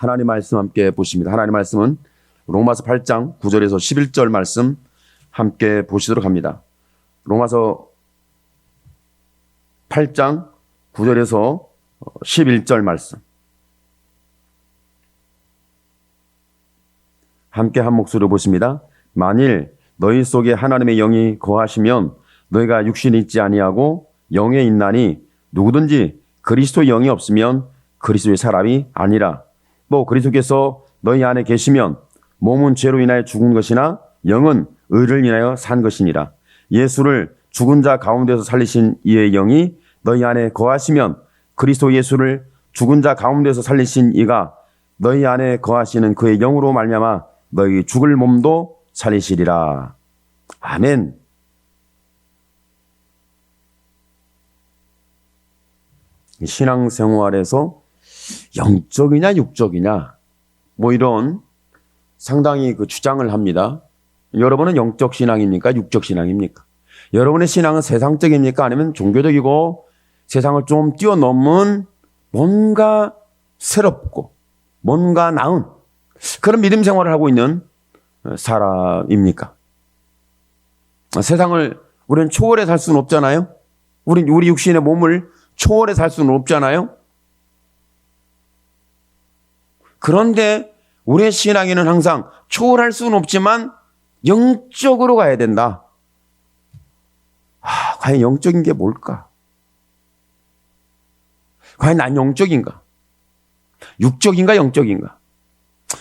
하나님 말씀 함께 보십니다. 하나님 말씀은 로마서 8장 9절에서 11절 말씀 함께 보시도록 합니다. 로마서 8장 9절에서 11절 말씀 함께 한 목소리로 보십니다. 만일 너희 속에 하나님의 영이 거하시면 너희가 육신이 있지 아니하고 영에 있나니 누구든지 그리스도의 영이 없으면 그리스도의 사람이 아니라. 또 그리스도께서 너희 안에 계시면 몸은 죄로 인하여 죽은 것이나 영은 의를 인하여 산 것이니라. 예수를 죽은 자 가운데서 살리신 이의 영이 너희 안에 거하시면 그리스도 예수를 죽은 자 가운데서 살리신 이가 너희 안에 거하시는 그의 영으로 말미암아 너희 죽을 몸도 살리시리라. 아멘. 신앙생활에서 영적이냐 육적이냐 뭐 이런 상당히 그 주장을 합니다. 여러분은 영적 신앙입니까? 육적 신앙입니까? 여러분의 신앙은 세상적입니까? 아니면 종교적이고 세상을 좀 뛰어넘은 뭔가 새롭고 뭔가 나은 그런 믿음 생활을 하고 있는 사람입니까? 세상을 우리는 초월해 살 수는 없잖아요. 우리 육신의 몸을 초월해 살 수는 없잖아요. 그런데 우리의 신앙에는 항상 초월할 수는 없지만 영적으로 가야 된다. 과연 영적인 게 뭘까? 과연 난 영적인가? 육적인가 영적인가?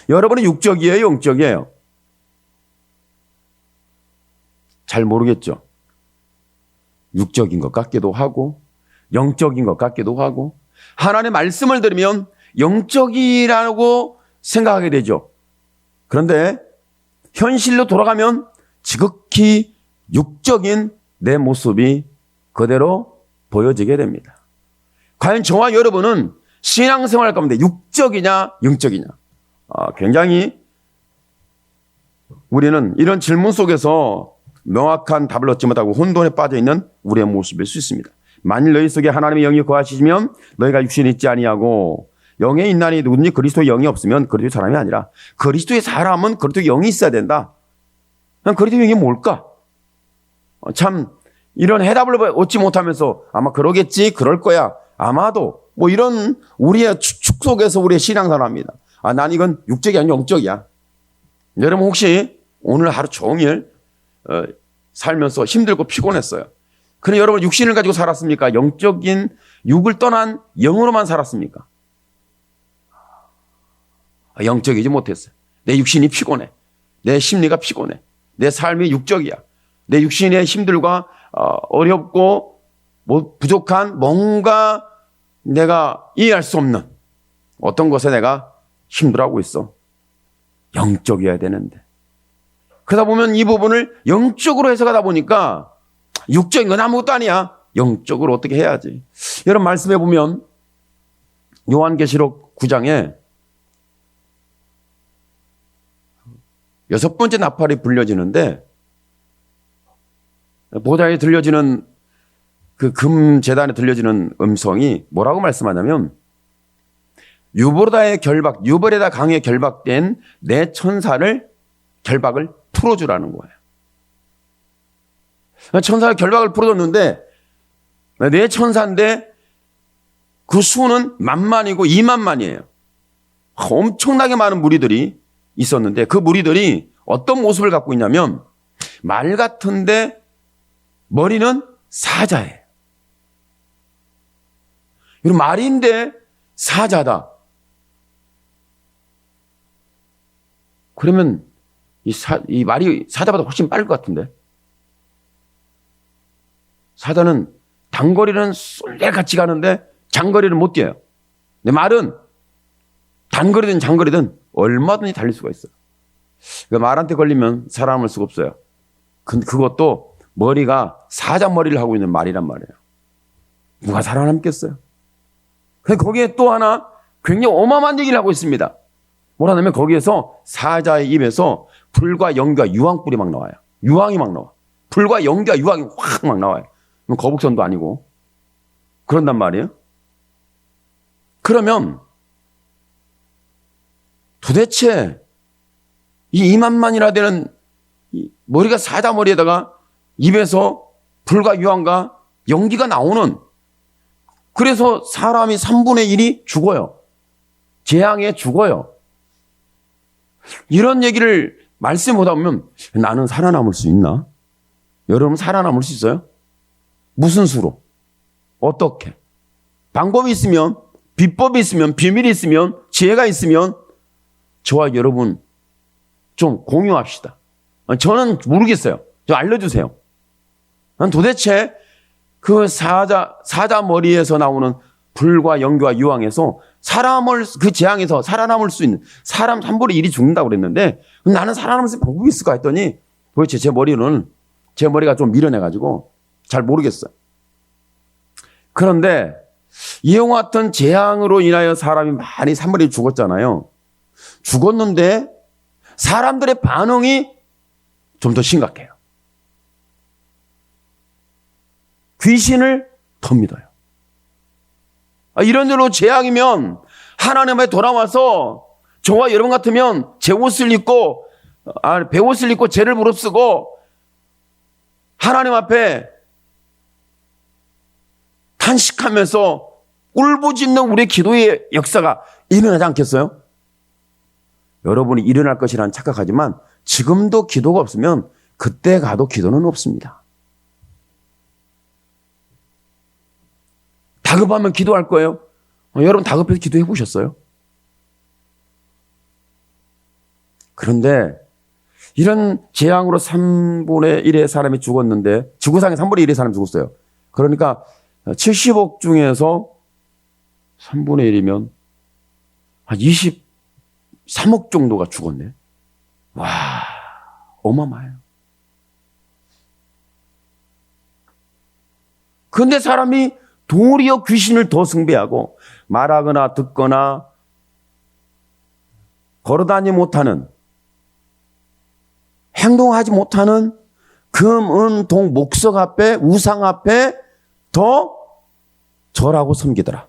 여러분은 육적이에요, 영적이에요? 잘 모르겠죠. 육적인 것 같기도 하고 영적인 것 같기도 하고 하나님의 말씀을 들으면 영적이라고 생각하게 되죠. 그런데 현실로 돌아가면 지극히 육적인 내 모습이 그대로 보여지게 됩니다. 과연 저와 여러분은 신앙생활 가운데 육적이냐 영적이냐? 굉장히 우리는 이런 질문 속에서 명확한 답을 얻지 못하고 혼돈에 빠져있는 우리의 모습일 수 있습니다. 만일 너희 속에 하나님의 영이 거하시면 너희가 육신이 있지 아니하고 영에 있나니 누구든지 그리스도의 영이 없으면 그리스도의 사람이 아니라. 그리스도의 사람은 그리스도의 영이 있어야 된다. 그리스도의 영이 뭘까? 참 이런 해답을 얻지 못하면서 아마 그러겠지 그럴 거야 아마도 뭐 이런 우리의 추측 속에서 우리의 신앙생활합니다. 난 이건 육적이 아니라 영적이야. 여러분 혹시 오늘 하루 종일 살면서 힘들고 피곤했어요. 그런데 여러분 육신을 가지고 살았습니까? 영적인 육을 떠난 영으로만 살았습니까? 영적이지 못했어요. 내 육신이 피곤해. 내 심리가 피곤해. 내 삶이 육적이야. 내 육신의 힘들과 어렵고 부족한 뭔가 내가 이해할 수 없는 어떤 것에 내가 힘들어하고 있어. 영적이어야 되는데. 그러다 보면 이 부분을 영적으로 해석하다 보니까 육적인 건 아무것도 아니야. 영적으로 어떻게 해야지. 여러분 말씀해 보면 요한계시록 9장에 6번째 나팔이 불려지는데 보좌에 들려지는 그 금 제단에 들려지는 음성이 뭐라고 말씀하냐면 유버레다 강에 결박된 내 천사를 결박을 풀어주라는 거예요. 천사가 결박을 풀어줬는데 내 천사인데 그 수는 10,000만이고 20,000만이에요. 엄청나게 많은 무리들이 있었는데 그 무리들이 어떤 모습을 갖고 있냐면 말 같은데 머리는 사자예요. 이런 말인데 사자다. 그러면 이 말이 사자보다 훨씬 빠를 것 같은데. 사자는 단거리는 쏠래같이 가는데 장거리는 못 뛰어요. 근데 말은 단거리든 장거리든 얼마든지 달릴 수가 있어요. 그러니까 말한테 걸리면 살아남을 수가 없어요. 근데 그것도 머리가 사자 머리를 하고 있는 말이란 말이에요. 누가 살아남겠어요? 근데 거기에 또 하나 굉장히 어마어마한 얘기를 하고 있습니다. 뭐라냐면 거기에서 사자의 입에서 불과 연기와 유황불이 막 나와요. 유황이 막 나와. 불과 연기와 유황이 확 막 나와요. 거북선도 아니고. 그런단 말이에요. 그러면 도대체 이 2만만이나 되는 머리가 사자 머리에다가 입에서 불과 유황과 연기가 나오는, 그래서 사람이 3분의 1이 죽어요. 재앙에 죽어요. 이런 얘기를 말씀보다 보면 나는 살아남을 수 있나? 여러분 살아남을 수 있어요? 무슨 수로? 어떻게? 방법이 있으면, 비법이 있으면, 비밀이 있으면, 지혜가 있으면 저와 여러분 좀 공유합시다. 저는 모르겠어요. 좀 알려주세요. 난 도대체 그 사자 머리에서 나오는 불과 연기와 유황에서 그 재앙에서 살아남을 수 있는, 사람 3분의 1이 죽는다고 그랬는데 나는 살아남을 수 있는 방법이 있을까 했더니 도대체 제 머리가 좀 미련해가지고 잘 모르겠어요. 그런데 이와 같은 재앙으로 인하여 사람이 많이 3분의 1 죽었잖아요. 죽었는데 사람들의 반응이 좀 더 심각해요. 귀신을 더 믿어요. 이런 대로 재앙이면 하나님에 돌아와서 저와 여러분 같으면 베옷을 입고 죄를 무릅쓰고 하나님 앞에 탄식하면서 울부짖는 우리의 기도의 역사가 일어나지 않겠어요? 여러분이 일어날 것이라는 착각하지만 지금도 기도가 없으면 그때 가도 기도는 없습니다. 다급하면 기도할 거예요? 여러분 다급해서 기도해 보셨어요? 그런데 이런 재앙으로 3분의 1의 사람이 죽었는데, 지구상에 3분의 1의 사람이 죽었어요. 그러니까 70억 중에서 3분의 1이면 한 23억 정도가 죽었네. 와, 어마어마해요. 그런데 사람이 도리어 귀신을 더 숭배하고 말하거나 듣거나 걸어다니지 못하는, 행동하지 못하는 금, 은, 동, 목석 앞에, 우상 앞에 더 절하고 섬기더라.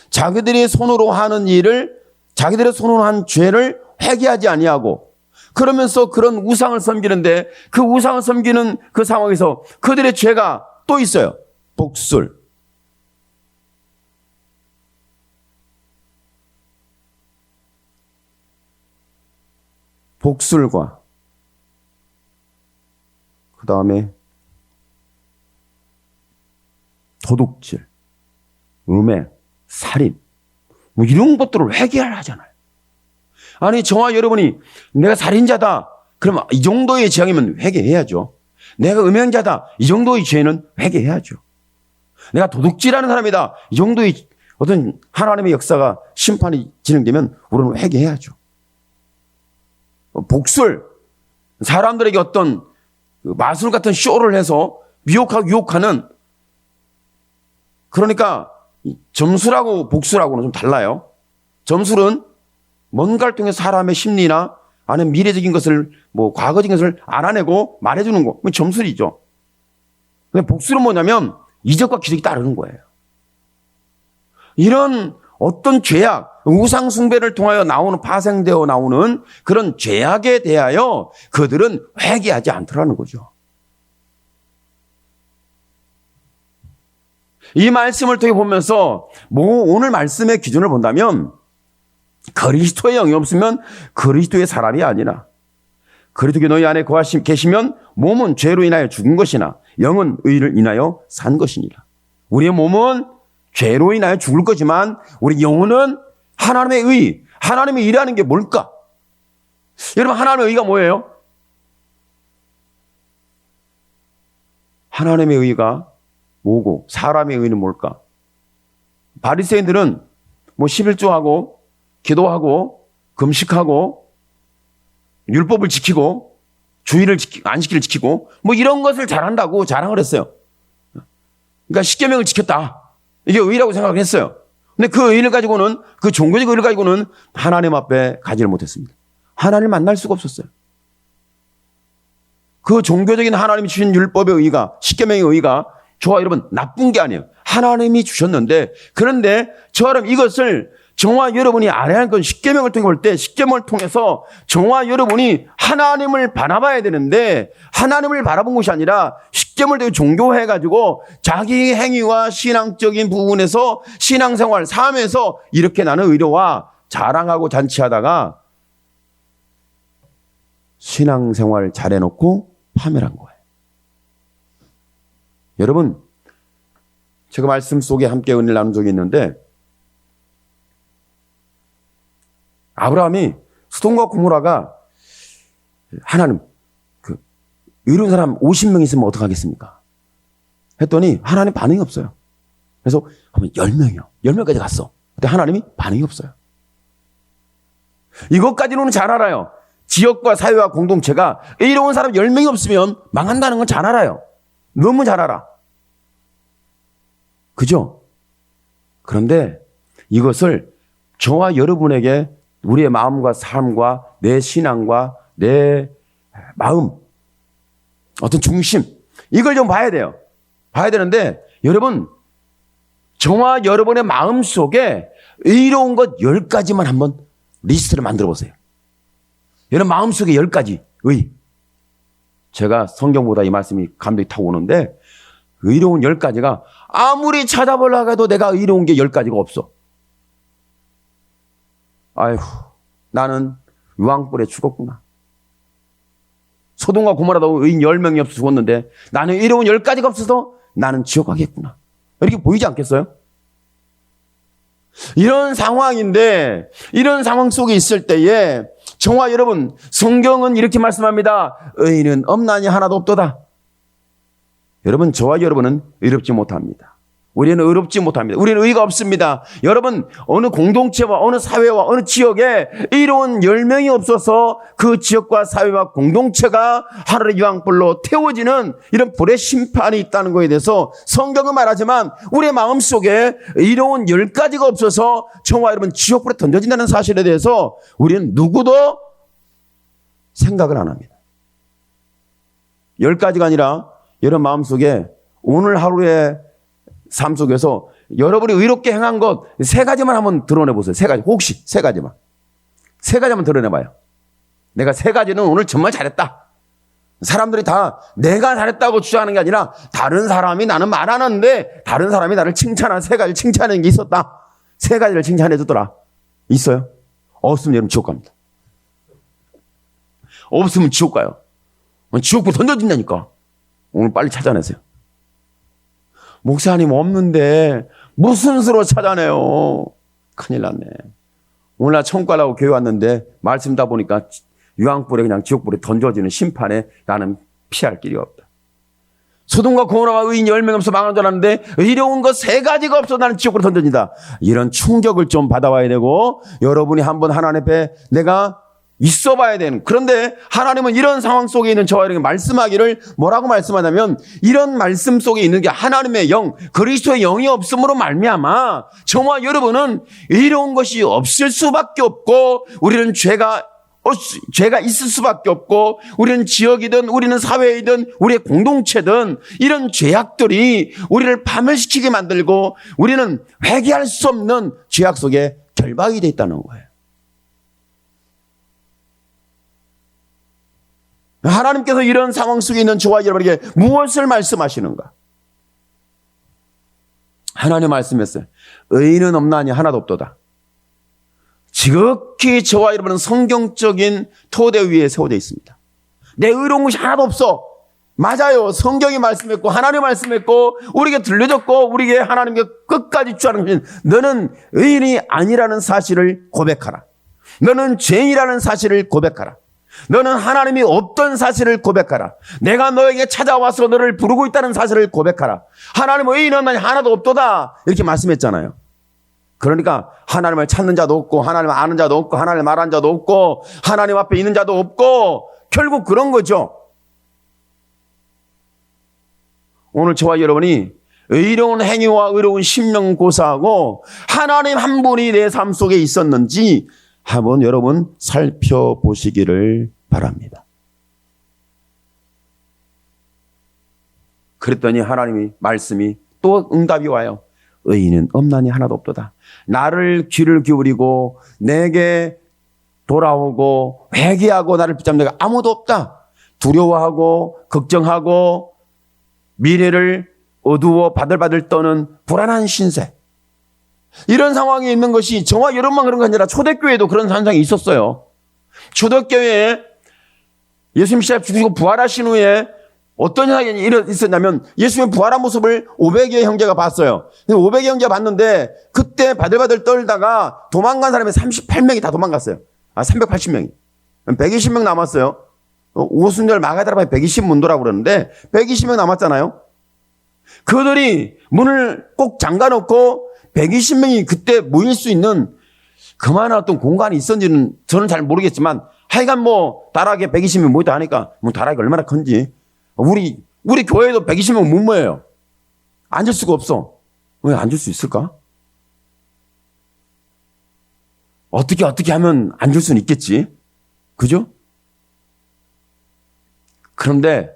자기들이 손으로 하는 일을, 자기들의 손으로 한 죄를 회개하지 아니하고, 그러면서 그런 우상을 섬기는데 그 우상을 섬기는 그 상황에서 그들의 죄가 또 있어요. 복술. 복술과 그 다음에 도둑질, 음행, 살인, 뭐 이런 것들을 회개하려 하잖아요. 아니 저와 여러분이 내가 살인자다 그러면 이 정도의 재앙이면 회개해야죠. 내가 음행자다 이 정도의 죄는 회개해야죠. 내가 도둑질하는 사람이다 이 정도의 어떤 하나님의 역사가 심판이 진행되면 우리는 회개해야죠. 복술, 사람들에게 어떤 마술 같은 쇼를 해서 미혹하고 유혹하는, 그러니까 점술하고 복술하고는 좀 달라요. 점술은 뭔가를 통해 사람의 심리나 아니면 미래적인 것을, 과거적인 것을 알아내고 말해주는 거, 점술이죠. 근데 복술은 뭐냐면 이적과 기적이 따르는 거예요. 이런 어떤 죄악, 우상 숭배를 통하여 파생되어 나오는 그런 죄악에 대하여 그들은 회개하지 않더라는 거죠. 이 말씀을 통해 보면서 오늘 말씀의 기준을 본다면 그리스도의 영이 없으면 그리스도의 사람이 아니라, 그리스도의 너희 안에 계시면 몸은 죄로 인하여 죽은 것이나 영은 의를 인하여 산 것이니라. 우리의 몸은 죄로 인하여 죽을 거지만 우리 영혼은 하나님의 의, 하나님의 일하는 게 뭘까? 여러분 하나님의 의가 뭐예요? 하나님의 의가 뭐고 사람의 의는 뭘까? 바리새인들은 11조하고 기도하고 금식하고 율법을 지키고 주의를 안식일을 지키고 이런 것을 잘한다고 자랑을 했어요. 그러니까 십계명을 지켰다. 이게 의라고 생각을 했어요. 근데 그 의를 가지고는, 그 종교적 의를 가지고는 하나님 앞에 가지를 못했습니다. 하나님을 만날 수가 없었어요. 그 종교적인 하나님이 주신 율법의 의가, 십계명의 의가 저와 여러분 나쁜 게 아니에요. 하나님이 주셨는데, 그런데 저처럼 이것을 저와 여러분이 알아야 할 건 십계명을 통해 볼 때 십계명을 통해서 저와 여러분이 하나님을 바라봐야 되는데 하나님을 바라본 것이 아니라 십계명을 되게 종교해가지고 자기 행위와 신앙적인 부분에서 신앙생활, 삶에서 이렇게 나는 의로와 자랑하고 잔치하다가 신앙생활 잘해놓고 파멸한 거예요. 여러분, 제가 말씀 속에 함께 은혜를 나눈 적이 있는데 아브라함이 소돔과 고모라가 하나님 의로운 사람 50명 있으면 어떡하겠습니까? 했더니 하나님 반응이 없어요. 그래서 10명이요. 10명까지 갔어. 근데 하나님이 반응이 없어요. 이것까지는 잘 알아요. 지역과 사회와 공동체가 의로운 사람 10명이 없으면 망한다는 건 잘 알아요. 너무 잘 알아. 그죠? 그런데 이것을 저와 여러분에게 우리의 마음과 삶과 내 신앙과 내 마음, 어떤 중심, 이걸 좀 봐야 돼요. 봐야 되는데 여러분, 저와 여러분의 마음 속에 의로운 것 10가지만 한번 리스트를 만들어 보세요. 여러분 마음 속에 10가지 의. 제가 성경보다 이 말씀이 감동이 타고 오는데 의로운 10가지가 아무리 찾아보려고 해도 내가 의로운 게 10가지가 없어. 아이고, 나는 유황불에 죽었구나. 소돔과 고모라도 의인 10명이 없어서 죽었는데 나는 의로운 10가지가 없어서 나는 지옥 가겠구나. 이렇게 보이지 않겠어요? 이런 상황인데 이런 상황 속에 있을 때에 저와 여러분, 성경은 이렇게 말씀합니다. 의인은 없나니 하나도 없도다. 여러분, 저와 여러분은 의롭지 못합니다. 우리는 의롭지 못합니다. 우리는 의가 없습니다. 여러분, 어느 공동체와 어느 사회와 어느 지역에 의로운 10명이 없어서 그 지역과 사회와 공동체가 하늘의 유황불로 태워지는 이런 불의 심판이 있다는 것에 대해서 성경은 말하지만 우리의 마음속에 의로운 10가지가 없어서 저와 여러분 지옥불에 던져진다는 사실에 대해서 우리는 누구도 생각을 안 합니다. 10가지가 아니라 여러분 마음속에 오늘 하루의 삶 속에서 여러분이 의롭게 행한 것 3가지만 한번 드러내보세요. 3가지. 혹시 3가지만. 3가지만 드러내봐요. 내가 3가지는 오늘 정말 잘했다. 사람들이 다 내가 잘했다고 주장하는 게 아니라 다른 사람이 나는 말하는데 다른 사람이 나를 칭찬한 3가지 칭찬하는 게 있었다. 3가지를 칭찬해 주더라. 있어요? 없으면 여러분 지옥 갑니다. 없으면 지옥 가요. 지옥불 던져진다니까. 오늘 빨리 찾아내세요. 목사님 없는데 무슨 수로 찾아내요? 큰일 났네. 오늘 나 천국 가려고 교회 왔는데 말씀 다 보니까 유황불에 그냥 지옥불에 던져지는 심판에 나는 피할 길이 없다. 소돔과 고모라가 의인 10명 없어 망한 줄 알았는데 의로운 것 3가지가 없어 나는 지옥불에 던져진다. 이런 충격을 좀 받아와야 되고 여러분이 한번 하나님 앞에 내가 있어 봐야 되는. 그런데 하나님은 이런 상황 속에 있는 저와 여러분에게 말씀하기를 뭐라고 말씀하냐면 이런 말씀 속에 있는 게 하나님의 영, 그리스도의 영이 없음으로 말미암아 저와 여러분은 의로운 것이 없을 수밖에 없고 우리는 죄가 있을 수밖에 없고 우리는 지역이든 우리는 사회이든 우리의 공동체든 이런 죄악들이 우리를 파멸시키게 만들고 우리는 회개할 수 없는 죄악 속에 결박이 되어 있다는 거예요. 하나님께서 이런 상황 속에 있는 저와 여러분에게 무엇을 말씀하시는가? 하나님 말씀했어요. 의인은 없나니 하나도 없도다. 지극히 저와 여러분은 성경적인 토대 위에 세워져 있습니다. 내 의로운 것이 하나도 없어. 맞아요. 성경이 말씀했고 하나님 말씀했고 우리에게 들려졌고 우리에게 하나님께 끝까지 주하는 것은 너는 의인이 아니라는 사실을 고백하라. 너는 죄인이라는 사실을 고백하라. 너는 하나님이 없던 사실을 고백하라. 내가 너에게 찾아와서 너를 부르고 있다는 사실을 고백하라. 하나님의 의인은 하나도 없도다. 이렇게 말씀했잖아요. 그러니까 하나님을 찾는 자도 없고 하나님을 아는 자도 없고 하나님을 말하는 자도 없고 하나님 앞에 있는 자도 없고 결국 그런 거죠. 오늘 저와 여러분이 의로운 행위와 의로운 심령 고사하고 하나님 한 분이 내 삶 속에 있었는지 한번 여러분 살펴보시기를 바랍니다. 그랬더니 하나님이 말씀이 또 응답이 와요. 의인은 없나니 하나도 없도다. 나를 귀를 기울이고 내게 돌아오고 회개하고 나를 붙잡는 데가 아무도 없다. 두려워하고 걱정하고 미래를 어두워 바들바들 떠는 불안한 신세. 이런 상황이 있는 것이 저와 여러분만 그런 게 아니라 초대교회에도 그런 현상이 있었어요. 초대교회에 예수님 십자가에 죽으시고 부활하신 후에 어떤 현상이 있었냐면 예수님의 부활한 모습을 500여 형제가 봤어요. 500여 형제가 봤는데 그때 바들바들 떨다가 도망간 사람이 38명이 다 도망갔어요. 380명이. 120명 남았어요. 오순절 마가다라방에 120문도라고 그러는데 120명 남았잖아요. 그들이 문을 꼭 잠가놓고 120명이 그때 모일 수 있는 그만한 어떤 공간이 있었는지는 저는 잘 모르겠지만 하여간 뭐 다락에 120명 모였다 하니까 뭐 다락이 얼마나 큰지 우리 교회도 120명 못 모여요. 앉을 수가 없어. 왜 앉을 수 있을까? 어떻게 하면 앉을 수는 있겠지. 그죠? 그런데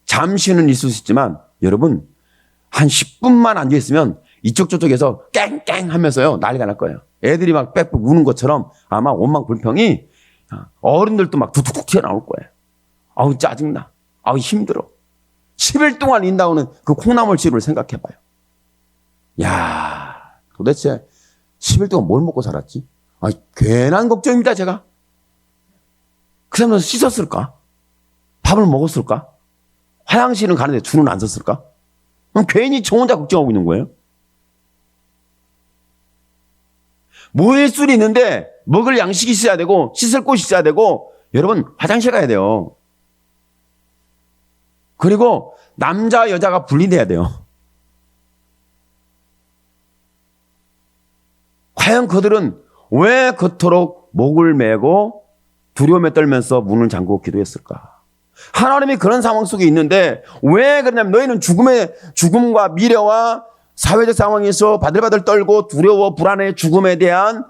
잠시는 있을 수 있지만 여러분 한 10분만 앉아있으면 이쪽 저쪽에서 깽깽 하면서요 난리가 날 거예요. 애들이 막 빽빽 우는 것처럼 아마 원망불평이 어른들도 막 툭툭툭 튀어나올 거예요. 아우 짜증나. 아우 힘들어. 10일 동안 인다고는 그 콩나물 치료를 생각해봐요. 야 도대체 10일 동안 뭘 먹고 살았지? 괜한 걱정입니다 제가. 그 사람은 씻었을까? 밥을 먹었을까? 화장실은 가는데 줄은 안 섰을까? 그럼 괜히 저 혼자 걱정하고 있는 거예요. 모일 수는 있는데 먹을 양식이 있어야 되고 씻을 곳이 있어야 되고 여러분 화장실 가야 돼요. 그리고 남자 여자가 분리돼야 돼요. 과연 그들은 왜 그토록 목을 메고 두려움에 떨면서 문을 잠그고 기도했을까? 하나님이 그런 상황 속에 있는데 왜 그러냐면 너희는 죽음과 미래와 사회적 상황에서 바들바들 떨고 두려워 불안해 죽음에 대한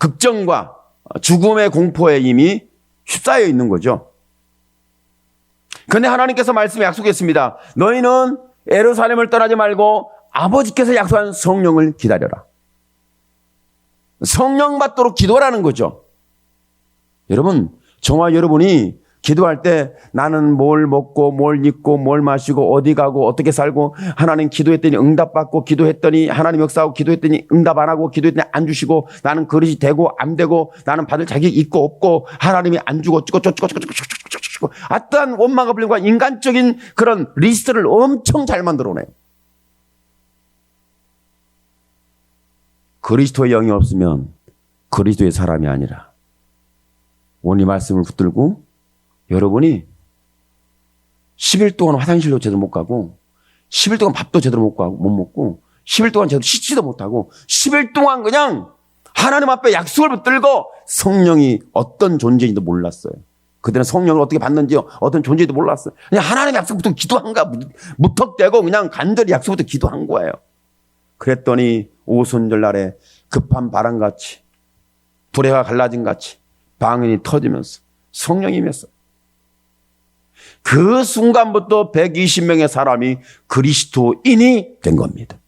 걱정과 죽음의 공포에 이미 휩싸여 있는 거죠. 그런데 하나님께서 말씀에 약속했습니다. 너희는 예루살렘을 떠나지 말고 아버지께서 약속한 성령을 기다려라. 성령 받도록 기도하라는 거죠. 여러분, 저와 여러분이 기도할 때 나는 뭘 먹고 뭘 입고 뭘 마시고 어디 가고 어떻게 살고 하나님 기도했더니 응답받고 기도했더니 하나님 역사하고 기도했더니 응답 안 하고 기도했더니 안 주시고 나는 그릇이 되고 안 되고 나는 받을 자격이 있고 없고 하나님이 안 주고 찍고 어떠한 원망과 불평과 인간적인 그런 리스트를 엄청 잘 만들어내요. 그리스도의 영이 없으면 그리스도의 사람이 아니라 오늘 이 말씀을 붙들고 여러분이 10일 동안 화장실도 제대로 못 가고 10일 동안 밥도 제대로 못 먹고 10일 동안 제대로 씻지도 못하고 10일 동안 그냥 하나님 앞에 약속을 붙들고 성령이 어떤 존재인지도 몰랐어요. 그들은 성령을 어떻게 받는지요 어떤 존재인지도 몰랐어요. 그냥 하나님 약속부터 기도한가 무턱대고 그냥 간절히 약속부터 기도한 거예요. 그랬더니 오순절 날에 급한 바람같이 불에가 갈라진 같이 방언이 터지면서 성령이 임했어요. 그 순간부터 120명의 사람이 그리스도인이 된 겁니다.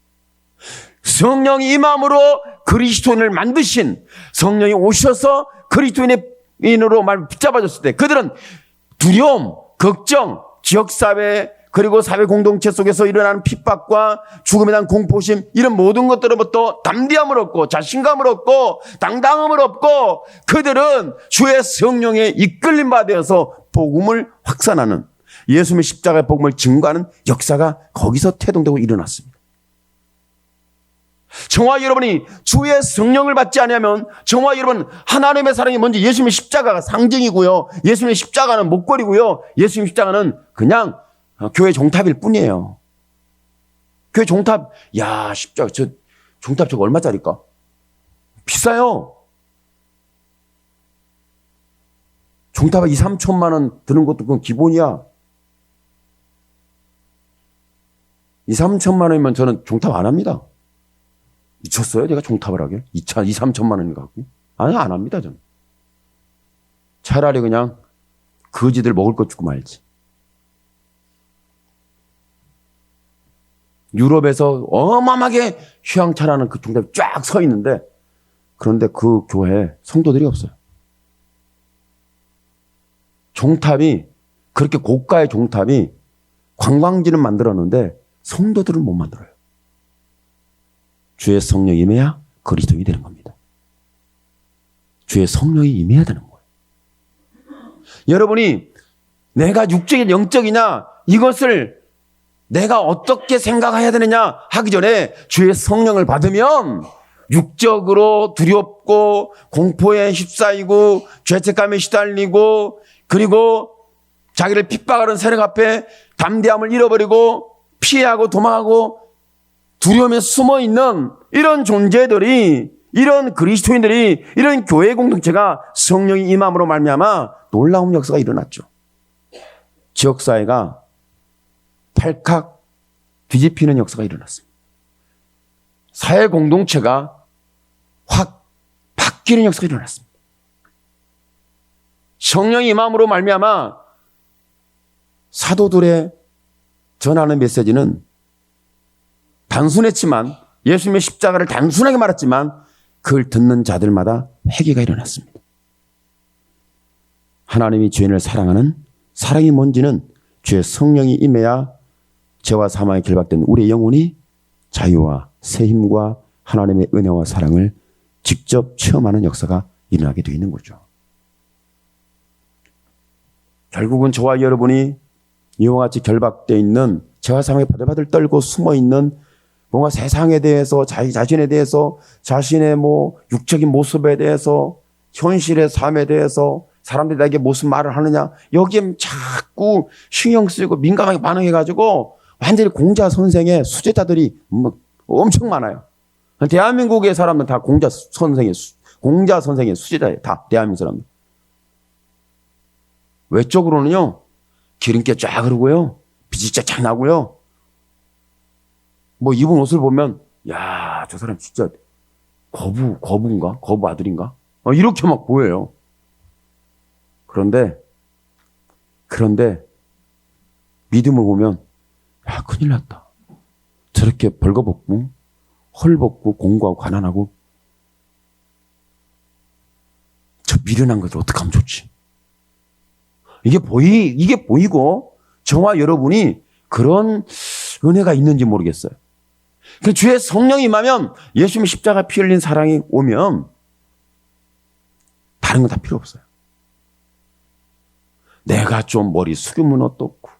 성령이 임함으로 그리스도인을 만드신 성령이 오셔서 그리스도인으로 말 붙잡아줬을 때 그들은 두려움, 걱정, 지역사회 그리고 사회 공동체 속에서 일어나는 핍박과 죽음에 대한 공포심 이런 모든 것들로부터 담대함을 얻고 자신감을 얻고 당당함을 얻고 그들은 주의 성령에 이끌림 받아서 복음을 확산하는 예수님의 십자가의 복음을 증거하는 역사가 거기서 태동되고 일어났습니다. 저와 여러분이 주의 성령을 받지 않으면 저와 여러분 하나님의 사랑이 먼저 예수님의 십자가가 상징이고요. 예수님의 십자가는 목걸이고요. 예수님의 십자가는 그냥 교회 종탑일 뿐이에요. 교회 종탑, 야, 십자가, 종탑 저거 얼마짜리일까? 비싸요. 종탑에 2, 3천만 원 드는 것도 그건 기본이야. 2, 3천만 원이면 저는 종탑 안 합니다. 미쳤어요? 제가 종탑을 하게? 2, 3천만 원이 갖고? 아니, 안 합니다, 저는. 차라리 그냥 거지들 먹을 것 주고 말지. 유럽에서 어마어마하게 휘황찬란한 그 종탑이 쫙 서 있는데, 그런데 그 교회에 성도들이 없어요. 종탑이, 그렇게 고가의 종탑이 관광지는 만들었는데 성도들을 못 만들어요. 주의 성령이 임해야 그리스도인이 되는 겁니다. 주의 성령이 임해야 되는 거예요. 여러분이 내가 육적이냐 영적이냐 이것을 내가 어떻게 생각해야 되느냐 하기 전에 주의 성령을 받으면 육적으로 두렵고 공포에 휩싸이고 죄책감에 시달리고, 그리고 자기를 핍박하는 세력 앞에 담대함을 잃어버리고 피하고 도망하고 두려움에 숨어있는 이런 존재들이, 이런 그리스도인들이, 이런 교회 공동체가 성령이 임함으로 말미암아 놀라운 역사가 일어났죠. 지역사회가 팔칵 뒤집히는 역사가 일어났습니다. 사회 공동체가 확 바뀌는 역사가 일어났습니다. 성령이 임함으로 말미암아 사도들의 전하는 메시지는 단순했지만, 예수님의 십자가를 단순하게 말했지만 그걸 듣는 자들마다 회개가 일어났습니다. 하나님이 죄인을 사랑하는 사랑이 뭔지는 주의 성령이 임해야 죄와 사망에 결박된 우리의 영혼이 자유와 새힘과 하나님의 은혜와 사랑을 직접 체험하는 역사가 일어나게 되어 있는 거죠. 결국은 저와 여러분이 이와 같이 결박되어 있는 죄와 사망에 바들바들 떨고 숨어있는 뭔가 세상에 대해서, 자기 자신에 대해서, 자신의 육적인 모습에 대해서, 현실의 삶에 대해서 사람들이 나에게 무슨 말을 하느냐, 여기에 자꾸 신경 쓰이고 민감하게 반응해가지고 완전히 공자 선생의 수제자들이 엄청 많아요. 대한민국의 사람은 다 공자 선생의 수제자예요. 다 대한민국 사람들. 외적으로는요, 기름기 쫙 흐르고요, 빛이 쫙 나고요, 입은 옷을 보면, 야, 저 사람 진짜 거부인가? 거부 아들인가? 이렇게 막 보여요. 그런데 믿음을 보면, 야, 큰일 났다. 저렇게 벌거벗고 헐벗고 공고하고 가난하고 저 미련한 것을 어떻게 하면 좋지? 이게 보이고 저와 여러분이 그런 은혜가 있는지 모르겠어요. 그 주의 성령이 임하면, 예수님의 십자가 피 흘린 사랑이 오면 다른 건 다 필요 없어요. 내가 좀 머리 숙이면 어떻고,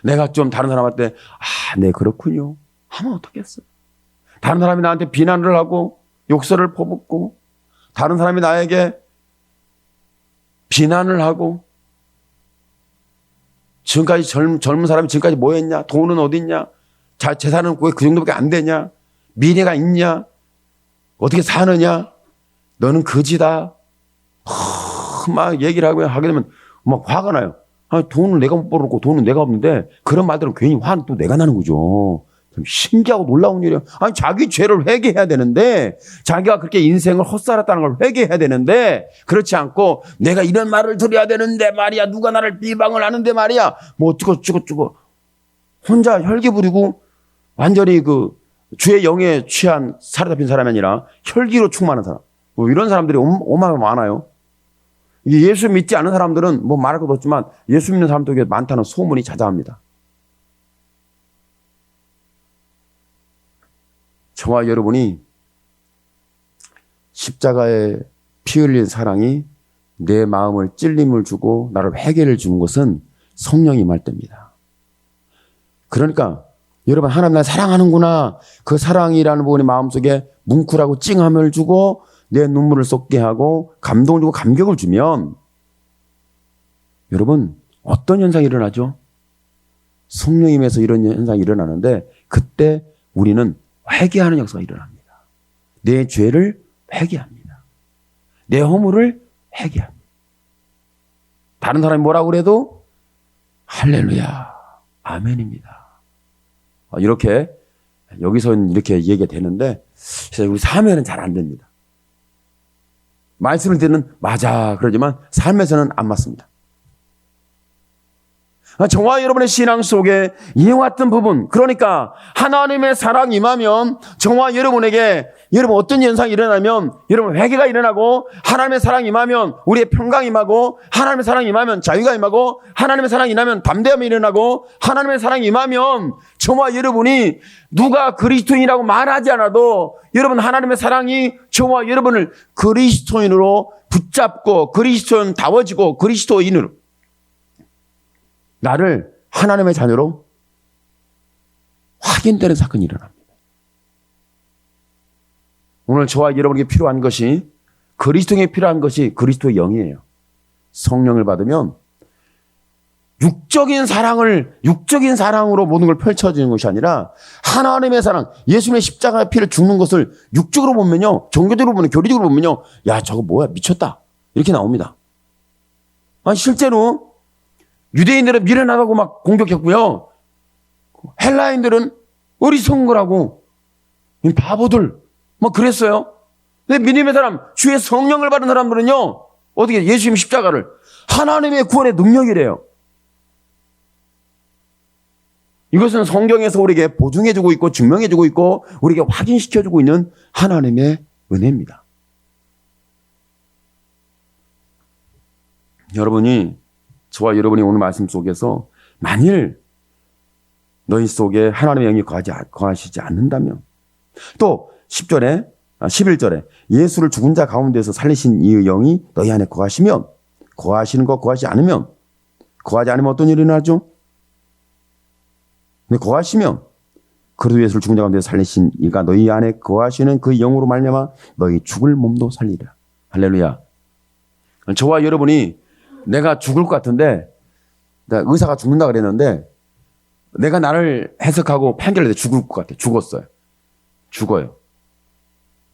내가 좀 다른 사람한테 네 그렇군요 하면 어떻겠어요? 다른 사람이 나한테 비난을 하고 욕설을 퍼붓고, 다른 사람이 나에게 비난을 하고, 지금까지 젊은 사람이 지금까지 뭐 했냐, 돈은 어디 있냐, 재산은 왜 그 정도밖에 안 되냐, 미래가 있냐, 어떻게 사느냐, 너는 거지다, 막 얘기를 하게 되면 막 화가 나요. 돈을 내가 못 벌었고 돈은 내가 없는데, 그런 말들은 괜히 화는 또 내가 나는 거죠. 참 신기하고 놀라운 일이에요. 자기 죄를 회개해야 되는데, 자기가 그렇게 인생을 헛살았다는 걸 회개해야 되는데, 그렇지 않고 내가 이런 말을 들어야 되는데 말이야, 누가 나를 비방을 하는데 말이야, 어쩌고 혼자 혈기 부리고 완전히 그 주의 영에 취한 사로잡힌 사람이 아니라 혈기로 충만한 사람, 이런 사람들이 어마어마하게 많아요. 예수 믿지 않는 사람들은 말할 것도 없지만 예수 믿는 사람들에게 많다는 소문이 자자합니다. 저와 여러분이 십자가에 피 흘린 사랑이 내 마음을 찔림을 주고 나를 회개를 주는 것은 성령이 임할 때입니다. 그러니까 여러분, 하나님 날 사랑하는구나, 그 사랑이라는 부분이 마음속에 뭉클하고 찡함을 주고 내 눈물을 쏟게 하고 감동을 주고 감격을 주면, 여러분, 어떤 현상이 일어나죠? 성령임에서 이런 현상이 일어나는데, 그때 우리는 회개하는 역사가 일어납니다. 내 죄를 회개합니다. 내 허물을 회개합니다. 다른 사람이 뭐라고 그래도 할렐루야, 아멘입니다. 이렇게 여기서는 이렇게 얘기가 되는데, 우리 삶에는 잘 안 됩니다. 말씀을 듣는 맞아 그러지만 삶에서는 안 맞습니다. 저와 여러분의 신앙 속에 이와 같은 부분, 그러니까 하나님의 사랑이 임하면 저와 여러분에게 여러분 어떤 현상이 일어나면 여러분 회개가 일어나고, 하나님의 사랑이 임하면 우리의 평강이 임하고, 하나님의 사랑이 임하면 자유가 임하고, 하나님의 사랑이 임하면 담대함이 일어나고, 하나님의 사랑이 임하면 저와 여러분이 누가 그리스도인이라고 말하지 않아도 여러분 하나님의 사랑이 저와 여러분을 그리스도인으로 붙잡고 그리스도인다워지고 그리스도인으로 나를 하나님의 자녀로 확인되는 사건이 일어납니다. 오늘 저와 여러분에게 필요한 것이, 그리스도에게 필요한 것이 그리스도의 영이에요. 성령을 받으면 육적인 사랑으로 모든 걸 펼쳐지는 것이 아니라 하나님의 사랑, 예수님의 십자가의 피를 죽는 것을 육적으로 보면요, 종교적으로 보면, 교리적으로 보면요, 야 저거 뭐야 미쳤다 이렇게 나옵니다. 실제로 유대인들은 미련하다고 막 공격했고요, 헬라인들은 어리석은 거라고 바보들 뭐 그랬어요. 근데 믿음의 사람, 주의 성령을 받은 사람들은요, 어떻게 예수님 십자가를 하나님의 구원의 능력이래요. 이것은 성경에서 우리에게 보증해주고 있고 증명해주고 있고 우리에게 확인시켜주고 있는 하나님의 은혜입니다. 저와 여러분이 오늘 말씀 속에서 만일 너희 속에 하나님의 영이 거하시지 않는다면, 또 11절에 예수를 죽은 자 가운데서 살리신 이 영이 너희 안에 거하시면, 거하시는 것 거하지 않으면 어떤 일이 일어나죠? 근데 거하시면 그리스도 예수를 죽은 자 가운데서 살리신 이가 너희 안에 거하시는 그 영으로 말미암아 너희 죽을 몸도 살리라. 할렐루야. 저와 여러분이 내가 죽을 것 같은데, 의사가 죽는다 그랬는데 내가 나를 해석하고 판결할 때 죽을 것 같아. 죽어요.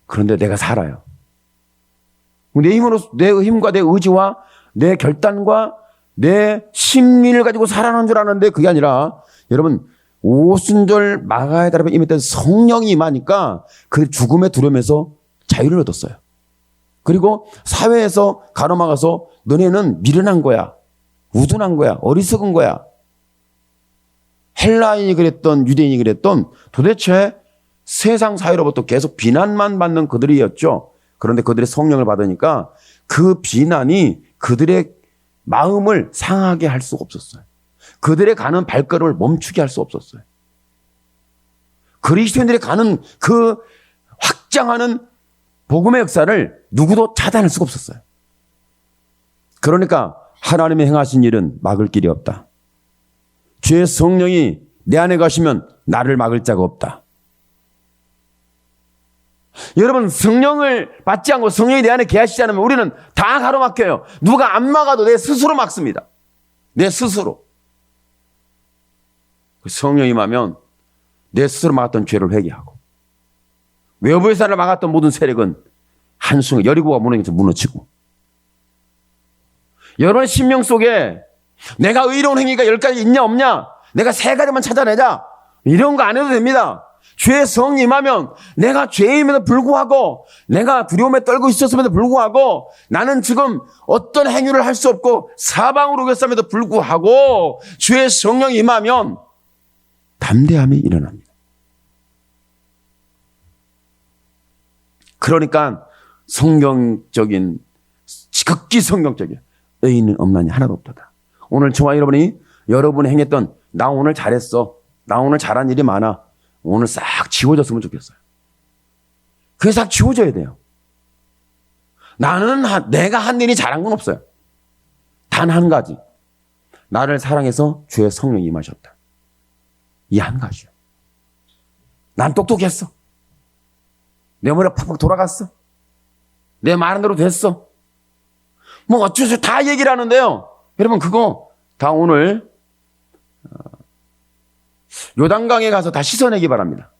그런데 내가 살아요. 내 힘과 내 의지와 내 결단과 내 심리를 가지고 살아나는 줄 아는데 그게 아니라, 여러분 오순절 마가의 달에 임했던 성령이 임하니까 그 죽음의 두려움에서 자유를 얻었어요. 그리고 사회에서 가로막아서 너네는 미련한 거야, 우둔한 거야, 어리석은 거야. 헬라인이 그랬던, 유대인이 그랬던, 도대체 세상 사회로부터 계속 비난만 받는 그들이었죠. 그런데 그들의 성령을 받으니까 그 비난이 그들의 마음을 상하게 할 수가 없었어요. 그들의 가는 발걸음을 멈추게 할 수 없었어요. 그리스도인들이 가는 그 확장하는 복음의 역사를 누구도 차단할 수가 없었어요. 그러니까 하나님의 행하신 일은 막을 길이 없다. 주의 성령이 내 안에 가시면 나를 막을 자가 없다. 여러분, 성령을 받지 않고 성령이 내 안에 계시지 않으면 우리는 다 가로막혀요. 누가 안 막아도 내 스스로 막습니다. 내 스스로. 성령이 임하면 내 스스로 막았던 죄를 회개하고, 외부의 사람을 막았던 모든 세력은 한순간 여리고가 무너져서 무너지고, 여러분의 심령 속에 내가 의로운 행위가 10가지 있냐 없냐, 내가 3가지만 찾아내자, 이런 거 안 해도 됩니다. 죄의 성이 임하면 내가 죄임에도 불구하고, 내가 두려움에 떨고 있었음에도 불구하고, 나는 지금 어떤 행위를 할 수 없고 사방으로 우겼음에도 불구하고 주의 성령이 임하면 담대함이 일어납니다. 그러니까 성경적인, 극히 성경적인 의인은 없나니 하나도 없도다. 오늘 저와 여러분이 행했던, 나 오늘 잘했어, 나 오늘 잘한 일이 많아, 오늘 싹 지워졌으면 좋겠어요. 그게 싹 지워져야 돼요. 내가 한 일이 잘한 건 없어요. 단 한 가지, 나를 사랑해서 주의 성령이 임하셨다. 이 한 가지요. 난 똑똑했어. 내 머리가 팍팍 돌아갔어. 내 말한 대로 됐어. 뭐 어쩌서 다 얘기를 하는데요. 여러분, 그거 다 오늘 요단강에 가서 다 씻어내기 바랍니다.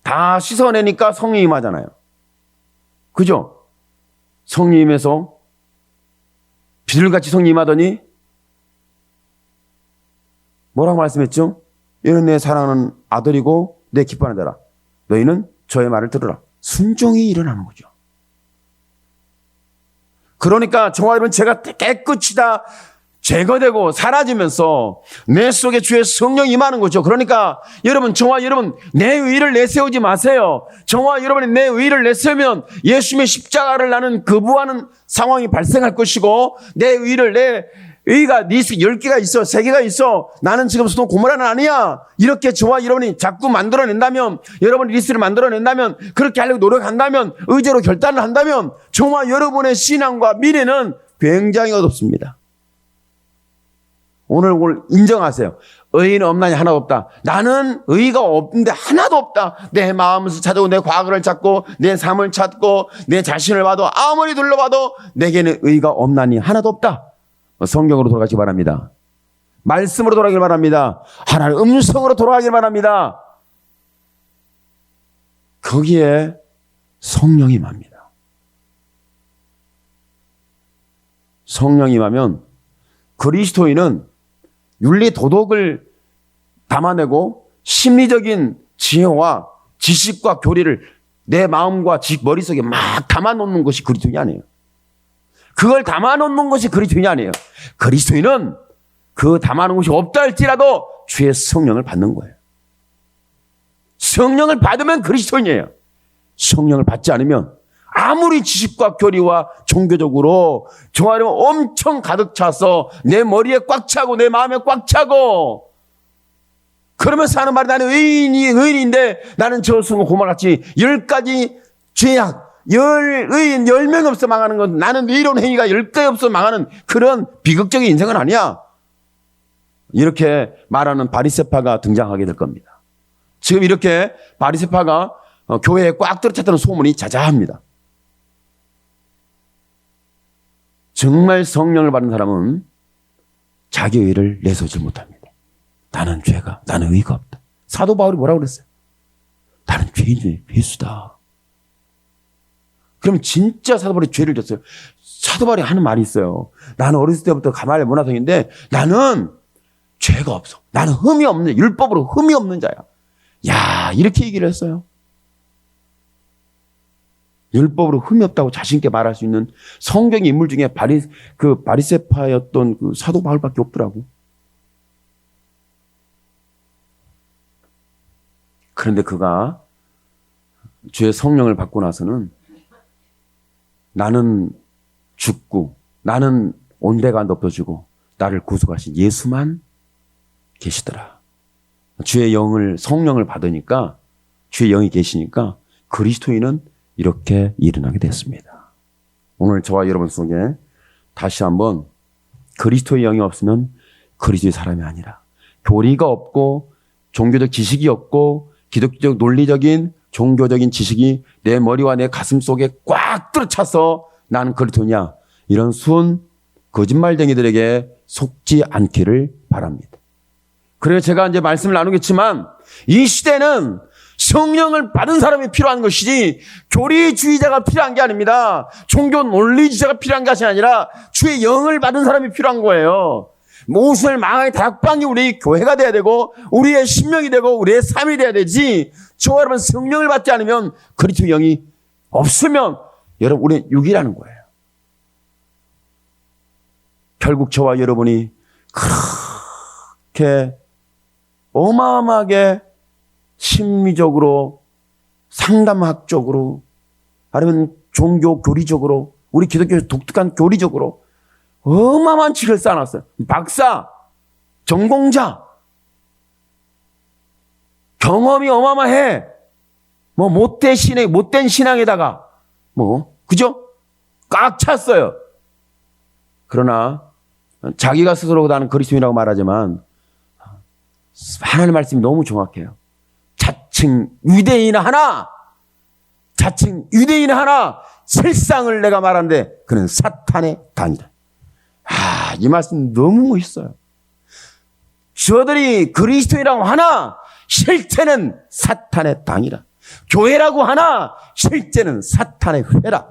다 씻어내니까 성령이 임하잖아요. 그죠? 성령이 임해서 비둘같이 성령이 임하더니 뭐라고 말씀했죠? 이는 내 사랑하는 아들이고 내 기뻐하는 자라. 너희는 저의 말을 들으라. 순종이 일어나는 거죠. 그러니까 저와 여러분, 제가 깨끗이 다 제거되고 사라지면서 내 속에 주의 성령이 임하는 거죠. 그러니까 저와 여러분 내 의를 내세우지 마세요. 저와 여러분이 내 의를 내세우면 예수님의 십자가를 나는 거부하는 상황이 발생할 것이고, 내 의가 네 10개가 있어, 3개가 있어, 나는 지금 소돔 고모라는 아니야, 이렇게 저와 여러분이 자꾸 만들어낸다면, 여러분이 리스트를 만들어낸다면, 그렇게 하려고 노력한다면, 의제로 결단을 한다면 저와 여러분의 신앙과 미래는 굉장히 어둡습니다. 오늘 인정하세요. 의인은 없나니 하나도 없다. 나는 의가 없는데 하나도 없다. 내 마음에서 찾아오고 내 과거를 찾고 내 삶을 찾고 내 자신을 봐도 아무리 둘러봐도 내게는 의가 없나니 하나도 없다. 성경으로 돌아가시기 바랍니다. 말씀으로 돌아가길 바랍니다. 하나님의 음성으로 돌아가길 바랍니다. 거기에 성령이 임합니다. 성령이 임하면 그리스도인은 윤리 도덕을 담아내고 심리적인 지혜와 지식과 교리를 내 마음과 머릿속에 막 담아놓는 것이 그리스도인이 아니에요. 그걸 담아놓는 것이 그리스도인이 아니에요. 그리스도인은 그 담아놓은 것이 없다 할지라도 주의 성령을 받는 거예요. 성령을 받으면 그리스도인이에요. 성령을 받지 않으면 아무리 지식과 교리와 종교적으로 정말로 엄청 가득 차서 내 머리에 꽉 차고 내 마음에 꽉 차고 그러면서 하는 말이 나는 의인인데 나는 저 순간 고만같이 10가지 죄악, 의인 10명 없어 망하는 건, 나는 의로운 행위가 10개 없어 망하는 그런 비극적인 인생은 아니야. 이렇게 말하는 바리새파가 등장하게 될 겁니다. 지금 이렇게 바리새파가 교회에 꽉 들어찼다는 소문이 자자합니다. 정말 성령을 받은 사람은 자기 의를 내세우지 못합니다. 나는 의가 없다. 사도 바울이 뭐라고 그랬어요? 나는 죄인이네, 죄수다. 그럼 진짜 사도 바울이 죄를 졌어요. 사도 바울이 하는 말이 있어요. 나는 어렸을 때부터 가말리엘 문화생인데 나는 죄가 없어. 나는 흠이 없는, 율법으로 흠이 없는 자야. 야, 이렇게 얘기를 했어요. 율법으로 흠이 없다고 자신있게 말할 수 있는 성경 인물 중에 바리새파였던 그 사도 바울밖에 없더라고. 그런데 그가 주의 성령을 받고 나서는 나는 죽고 나는 온데가 덮여지고 나를 구속하신 예수만 계시더라. 주의 성령을 받으니까, 주의 영이 계시니까 그리스도인은 이렇게 일어나게 됐습니다. 오늘 저와 여러분 속에 다시 한번 그리스도의 영이 없으면 그리스도의 사람이 아니라, 교리가 없고 종교적 지식이 없고 기독교적 논리적인 종교적인 지식이 내 머리와 내 가슴 속에 꽉 들어차서 나는 그리스도냐, 이런 순 거짓말쟁이들에게 속지 않기를 바랍니다. 그래서 제가 이제 말씀을 나누겠지만, 이 시대는 성령을 받은 사람이 필요한 것이지 교리주의자가 필요한 게 아닙니다. 종교 논리주의자가 필요한 것이 아니라 주의 영을 받은 사람이 필요한 거예요. 모순을 망하의 다락방이 우리 교회가 돼야 되고 우리의 신명이 되고 우리의 삶이 돼야 되지, 저와 여러분 성령을 받지 않으면, 그리스도의 영이 없으면 여러분 우리는 육이라는 거예요. 결국 저와 여러분이 그렇게 어마어마하게 심리적으로, 상담학적으로, 아니면 종교 교리적으로, 우리 기독교의 독특한 교리적으로 어마어마한 치를 쌓아놨어요. 박사, 전공자, 경험이 어마어마해. 못된 신앙에다가, 그죠? 꽉 찼어요. 그러나, 자기가 스스로 나는 그리스도인이라고 말하지만, 하나님의 말씀이 너무 정확해요. 자칭 유대인 하나, 실상을 내가 말하는데 그는 사탄의 당이다. 이 말씀 너무 멋있어요. 저들이 그리스도인이라고 하나 실제는 사탄의 당이라. 교회라고 하나 실제는 사탄의 회라.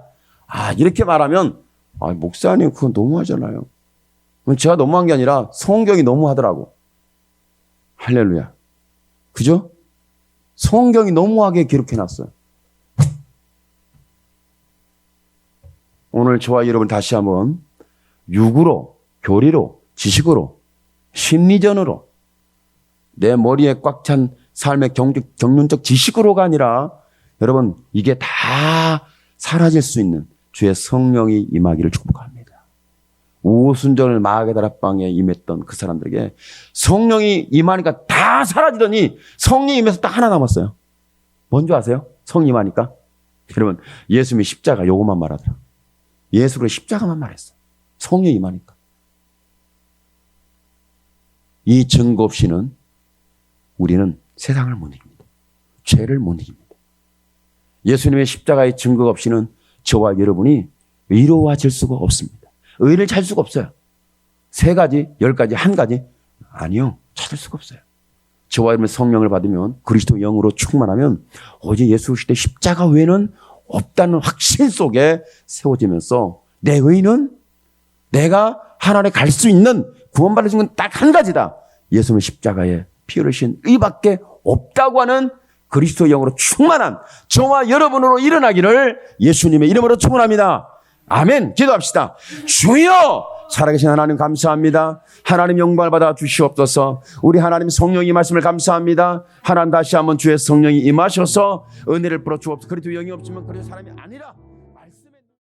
이렇게 말하면 목사님 그건 너무하잖아요. 제가 너무한 게 아니라 성경이 너무하더라고. 할렐루야. 그죠? 성경이 너무하게 기록해놨어요. 오늘 저와 여러분 다시 한번 육으로, 교리로, 지식으로, 심리전으로, 내 머리에 꽉 찬 삶의 경륜적 지식으로가 아니라 여러분 이게 다 사라질 수 있는 주의 성령이 임하기를 축복합니다. 오순절을 마가의 다락방에 임했던 그 사람들에게 성령이 임하니까 다 사라지더니 성령이 임해서 딱 하나 남았어요. 뭔지 아세요? 성령 임하니까? 여러분 예수님이 십자가 요것만 말하더라. 예수로 십자가만 말했어. 성령 임하니까. 이 증거 없이는 우리는 세상을 못 이깁니다. 죄를 못 이깁니다. 예수님의 십자가의 증거 없이는 저와 여러분이 의로워질 수가 없습니다. 의를 찾을 수가 없어요. 3가지, 10가지, 1가지? 아니요. 찾을 수가 없어요. 저와 여러분 성령을 받으면 그리스도 영으로 충만하면 오직 예수 시대 십자가 외에는 없다는 확신 속에 세워지면서 내 의는 내가 하나님에 갈 수 있는 구원받을 수 있는 건 딱 1가지다. 예수님의 십자가에 피 흘리신 의밖에 없다고 하는 그리스도 영으로 충만한 저와 여러분으로 일어나기를 예수님의 이름으로 축원합니다. 아멘. 기도합시다. 주여 살아계신 하나님 감사합니다. 하나님 영광을 받아 주시옵소서. 우리 하나님 성령이 말씀을 감사합니다. 하나님 다시 한번 주의 성령이 임하셔서 은혜를 풀어 주옵소서. 그리스도 영이 없으면 그리스도 사람이 아니라